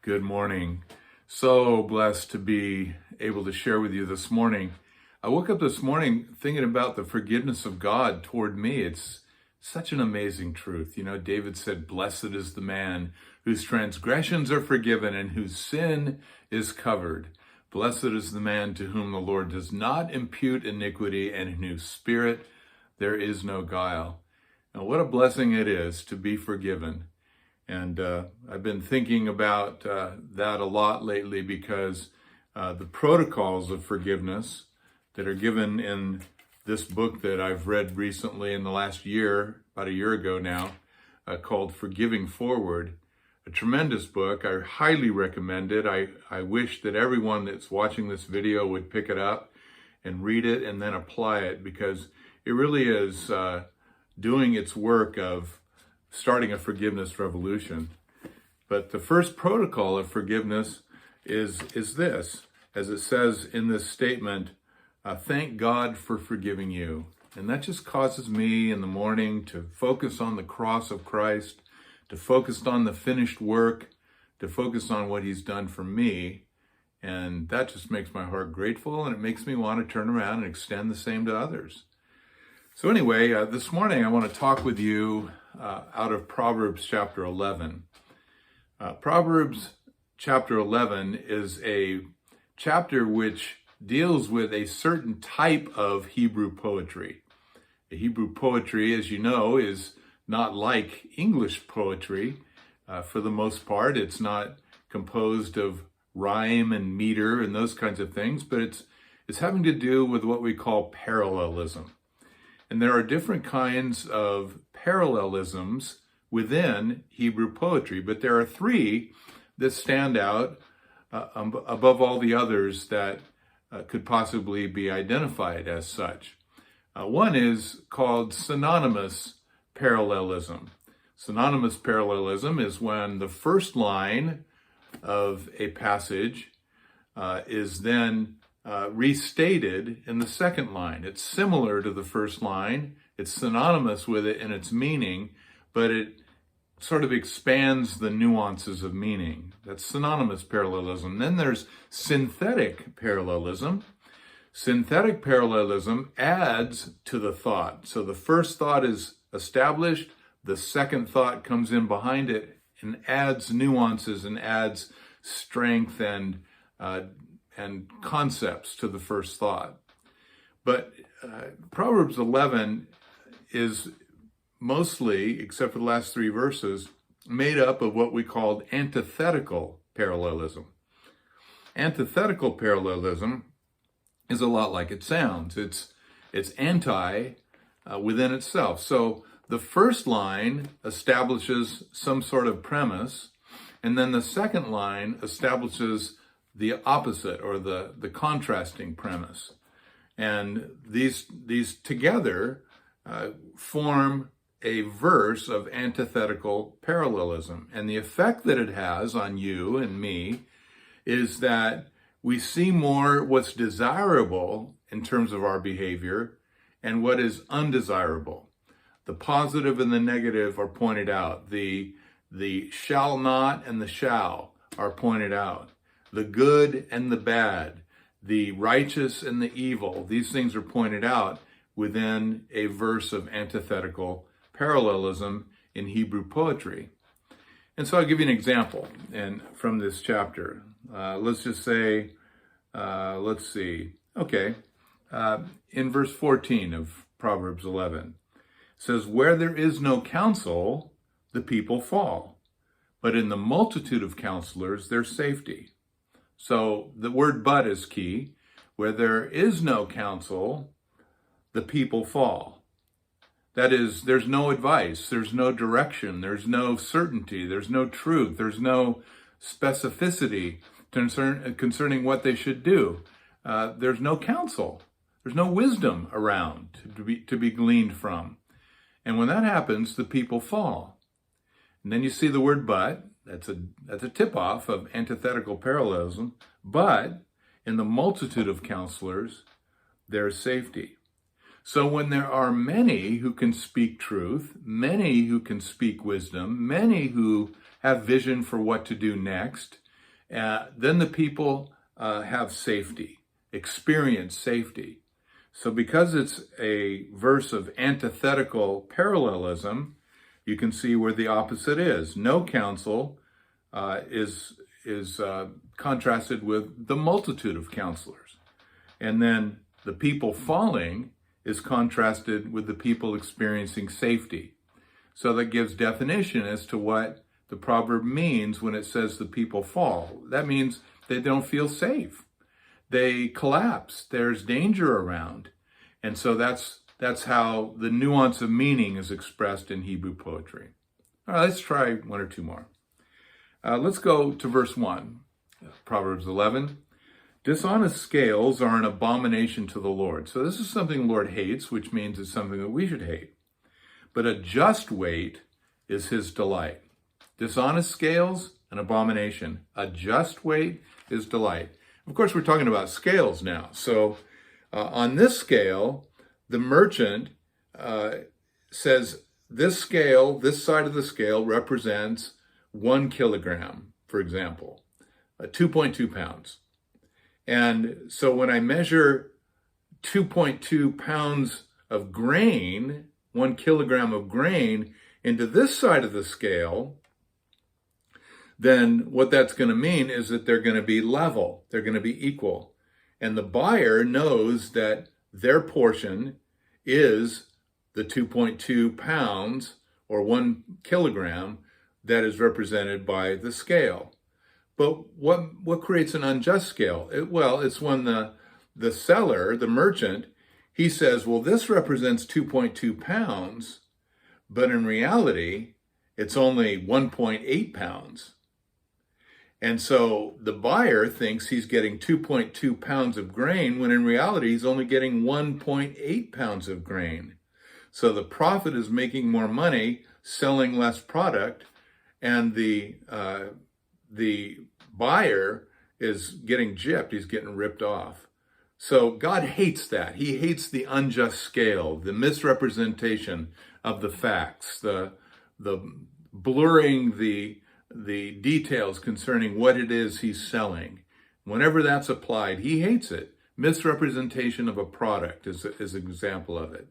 Good morning. So blessed to be able to share with you this morning. I woke up this morning thinking about the forgiveness of God toward me. It's such an amazing truth. You know, David said, "Blessed is the man whose transgressions are forgiven and whose sin is covered. Blessed is the man to whom the Lord does not impute iniquity and in whose spirit there is no guile." And what a blessing it is to be forgiven. And I've been thinking about that a lot lately because the protocols of forgiveness that are given in this book that I've read recently in the last year, about a year ago now, called Forgiving Forward, a tremendous book. I highly recommend it. I wish that everyone that's watching this video would pick it up and read it and then apply it, because it really is doing its work of starting a forgiveness revolution. But the first protocol of forgiveness is this, as it says in this statement, thank God for forgiving you. And that just causes me in the morning to focus on the cross of Christ, to focus on the finished work, to focus on what he's done for me. And that just makes my heart grateful, and it makes me want to turn around and extend the same to others. So anyway, this morning I want to talk with you out of Proverbs chapter 11. Proverbs chapter 11 is a chapter which deals with a certain type of Hebrew poetry. The Hebrew poetry, as you know, is not like English poetry. For the most part, it's not composed of rhyme and meter and those kinds of things, but it's having to do with what we call parallelism. And there are different kinds of parallelisms within Hebrew poetry, but there are three that stand out above all the others that could possibly be identified as such. One is called synonymous parallelism. Synonymous parallelism is when the first line of a passage is then restated in the second line. It's similar to the first line. It's synonymous with it in its meaning, but it sort of expands the nuances of meaning. That's synonymous parallelism. Then there's synthetic parallelism. Synthetic parallelism adds to the thought. So the first thought is established, the second thought comes in behind it and adds nuances and adds strength and concepts to the first thought. But Proverbs 11 is mostly, except for the last three verses, made up of what we called antithetical parallelism. Antithetical parallelism is a lot like it sounds. It's anti within itself. So the first line establishes some sort of premise, and then the second line establishes the opposite, or the contrasting premise. And these together form a verse of antithetical parallelism. And the effect that it has on you and me is that we see more what's desirable in terms of our behavior and what is undesirable. The positive and the negative are pointed out. The shall not and the shall are pointed out. The good and the bad, the righteous and the evil, these things are pointed out within a verse of antithetical parallelism in Hebrew poetry. And so I'll give you an example from this chapter. Let's just say, let's see. Okay, in verse 14 of Proverbs 11, it says, "Where there is no counsel, the people fall, but in the multitude of counselors there's safety." So the word "but" is key. Where there is no counsel, the people fall. That is, there's no advice, there's no direction, there's no certainty, there's no truth, there's no specificity concerning what they should do. There's no counsel, there's no wisdom around to be gleaned from. And when that happens, the people fall. And then you see the word "but." That's a tip-off of antithetical parallelism. But in the multitude of counselors, there's safety. So when there are many who can speak truth, many who can speak wisdom, many who have vision for what to do next, then the people have safety, experience safety. So because it's a verse of antithetical parallelism, you can see where the opposite is. No counsel is contrasted with the multitude of counselors. And then the people falling is contrasted with the people experiencing safety. So that gives definition as to what the proverb means when it says the people fall. That means they don't feel safe. They collapse. There's danger around. And so that's how the nuance of meaning is expressed in Hebrew poetry. All right, let's try one or two more. Let's go to verse 1, Proverbs 11. Dishonest scales are an abomination to the Lord. So this is something the Lord hates, which means it's something that we should hate. But a just weight is his delight. Dishonest scales, an abomination. A just weight is delight. Of course, we're talking about scales now. So on this scale, the merchant says this scale, this side of the scale represents 1 kilogram, for example, 2.2 pounds. And so when I measure 2.2 pounds of grain, 1 kilogram of grain into this side of the scale, then what that's going to mean is that they're going to be level. They're going to be equal. And the buyer knows that their portion is the 2.2 pounds or 1 kilogram that is represented by the scale. But what creates an unjust scale? It's when the seller, the merchant, he says, well, this represents 2.2 pounds, but in reality, it's only 1.8 pounds. And so the buyer thinks he's getting 2.2 pounds of grain, when in reality, he's only getting 1.8 pounds of grain. So the prophet is making more money selling less product, and the buyer is getting gypped. He's getting ripped off. So God hates that. He hates the unjust scale, the misrepresentation of the facts, the blurring the details concerning what it is he's selling. Whenever that's applied, he hates it. Misrepresentation of a product is an example of it.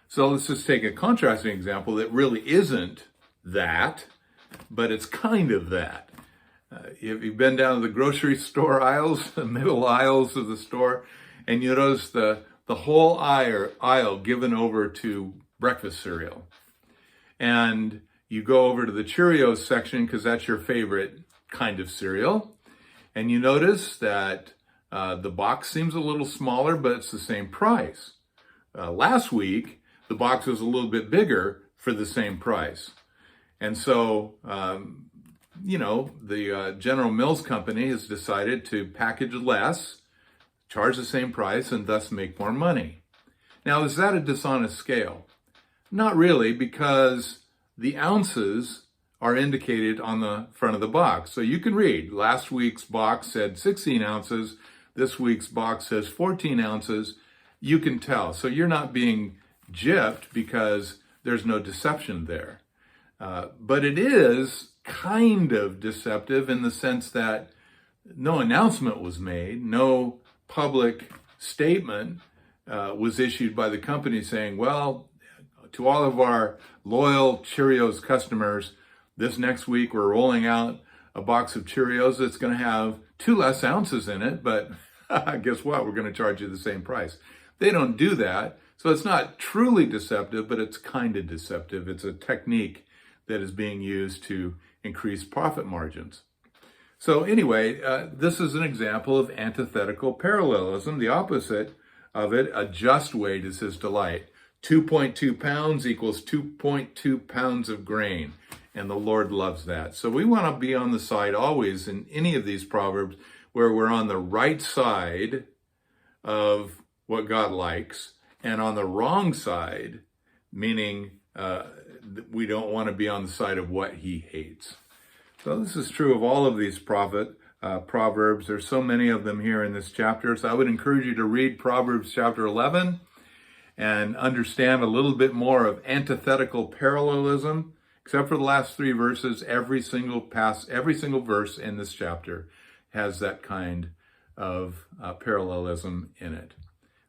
So let's just take a contrasting example that really isn't that, but it's kind of that. If you've been down to the grocery store aisles, the middle aisles of the store, and you notice the whole aisle given over to breakfast cereal. And you go over to the Cheerios section because that's your favorite kind of cereal. And you notice that the box seems a little smaller, but it's the same price. Last week, the box was a little bit bigger for the same price. And so, the General Mills company has decided to package less, charge the same price, and thus make more money. Now, is that a dishonest scale? Not really, because the ounces are indicated on the front of the box. So you can read, last week's box said 16 ounces, this week's box says 14 ounces. You can tell. So you're not being gypped because there's no deception there. But it is kind of deceptive in the sense that no announcement was made, no public statement was issued by the company saying, well, to all of our loyal Cheerios customers, this next week we're rolling out a box of Cheerios that's going to have 2 less ounces in it, but guess what? We're going to charge you the same price. They don't do that. So it's not truly deceptive, but it's kind of deceptive. It's a technique that is being used to increase profit margins. So anyway, this is an example of antithetical parallelism. The opposite of it, a just weight is his delight. 2.2 pounds equals 2.2 pounds of grain. And the Lord loves that. So we want to be on the side always in any of these proverbs where we're on the right side of what God likes and on the wrong side, meaning we don't want to be on the side of what he hates. So this is true of all of these Proverbs. There's so many of them here in this chapter. So I would encourage you to read Proverbs chapter 11 and understand a little bit more of antithetical parallelism Except for the last 3 verses, every single verse in this chapter has that kind of parallelism in it.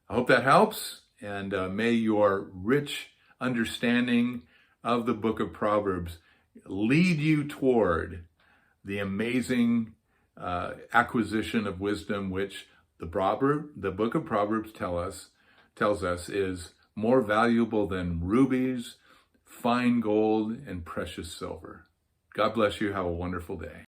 I hope that helps, and may your rich understanding of the book of Proverbs lead you toward the amazing acquisition of wisdom, which the book of Proverbs tells us is more valuable than rubies, fine gold, and precious silver. God bless you. Have a wonderful day.